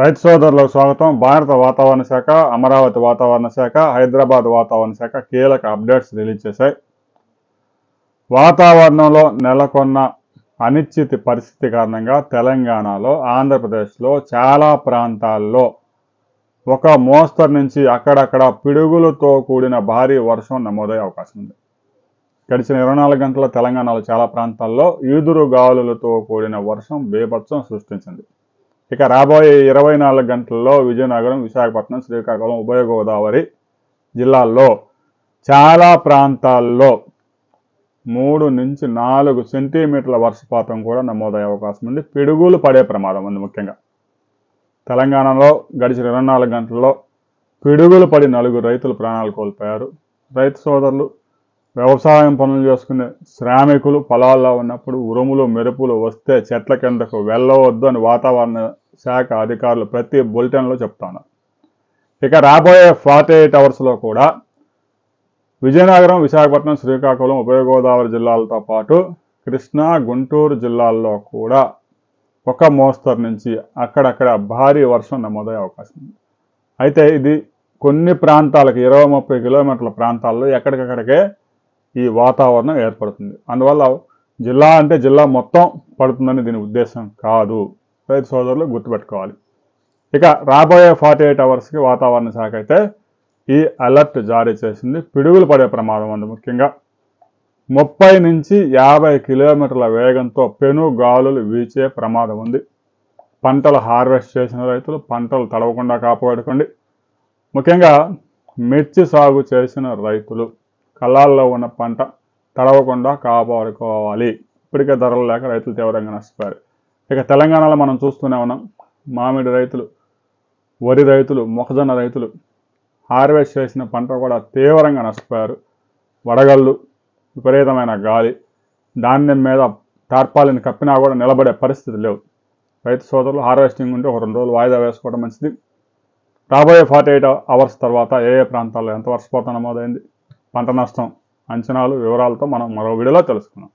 రైతు సోదరులకు స్వాగతం. భారత వాతావరణ శాఖ, అమరావతి వాతావరణ శాఖ, హైదరాబాద్ వాతావరణ శాఖ కీలక అప్డేట్స్ రిలీజ్ చేశాయి. వాతావరణంలో నెలకొన్న అనిశ్చిత పరిస్థితి కారణంగా తెలంగాణలో, ఆంధ్రప్రదేశ్లో చాలా ప్రాంతాల్లో ఒక మోస్తరు నుంచి అక్కడక్కడ పిడుగులతో కూడిన భారీ వర్షం నమోదయ్యే అవకాశం ఉంది. గడిచిన 24 గంటల తెలంగాణలో చాలా ప్రాంతాల్లో ఈదురు గాలులతో కూడిన వర్షం బీభత్సం సృష్టించింది. ఇక రాబోయే 24 గంటల్లో విజయనగరం, విశాఖపట్నం, శ్రీకాకుళం, ఉభయ గోదావరి జిల్లాల్లో చాలా ప్రాంతాల్లో 3 నుంచి 4 సెంటీమీటర్ల వర్షపాతం కూడా నమోదయ్యే అవకాశం ఉంది. పిడుగులు పడే ప్రమాదం ఉంది. ముఖ్యంగా తెలంగాణలో గడిచిన 24 గంటల్లో పిడుగులు పడి 4 రైతులు ప్రాణాలు కోల్పోయారు. రైతు సోదరులు, వ్యవసాయం పనులు చేసుకునే శ్రామికులు పొలాల్లో ఉన్నప్పుడు ఉరుములు మెరుపులు వస్తే చెట్ల కిందకు వెళ్ళవద్దు అని వాతావరణ శాఖ అధికారులు ప్రతి బులెటిన్లో చెప్తున్నారు. ఇక రాబోయే 48 అవర్స్లో కూడా విజయనగరం, విశాఖపట్నం, శ్రీకాకుళం, ఉభయ గోదావరి జిల్లాలతో పాటు కృష్ణా, గుంటూరు జిల్లాల్లో కూడా ఒక మోస్తరు నుంచి అక్కడక్కడ భారీ వర్షం నమోదయ్యే అవకాశం ఉంది. అయితే ఇది కొన్ని ప్రాంతాలకు 20-30 కిలోమీటర్ల ప్రాంతాల్లో ఎక్కడికక్కడికే ఈ వాతావరణం ఏర్పడుతుంది. అందువల్ల జిల్లా అంటే జిల్లా మొత్తం పడుతుందని దీని ఉద్దేశం కాదు. రైతు సోదరులు గుర్తుపెట్టుకోవాలి. ఇక రాబోయే 48 అవర్స్కి వాతావరణ శాఖ అయితే ఈ అలర్ట్ జారీ చేసింది. పిడుగులు పడే ప్రమాదం ఉంది. ముఖ్యంగా 30 నుంచి 50 కిలోమీటర్ల వేగంతో పెను గాలులు వీచే ప్రమాదం ఉంది. పంటలు హార్వెస్ట్ చేసిన రైతులు పంటలు తడవకుండా కాపాడుకోండి. ముఖ్యంగా మిర్చి సాగు చేసిన రైతులు కళ్ళాల్లో ఉన్న పంట తడవకుండా కాపాడుకోవాలి. ఇప్పటికే ధరలు లేక రైతులు తీవ్రంగా నష్టపోయారు. ఇక తెలంగాణలో మనం చూస్తూనే ఉన్నాం. మామిడి రైతులు, వరి రైతులు, మొక్కజొన్న రైతులు హార్వెస్ట్ చేసిన పంట కూడా తీవ్రంగా నష్టపోయారు. వడగళ్ళు, విపరీతమైన గాలి, ధాన్యం మీద టార్పాలిని కప్పినా కూడా నిలబడే పరిస్థితి లేవు. రైతు సోదరులు హార్వెస్టింగ్ ఉంటే ఒక 2 రోజులు వాయిదా వేసుకోవడం మంచిది. రాబోయే 48 అవర్స్ తర్వాత ఏ ప్రాంతాల్లో ఎంత వర్షపాతం నమోదైంది, పంట నష్టం అంచనాలు, వివరాలతో మనం మరో వీడియోలో తెలుసుకుందాం.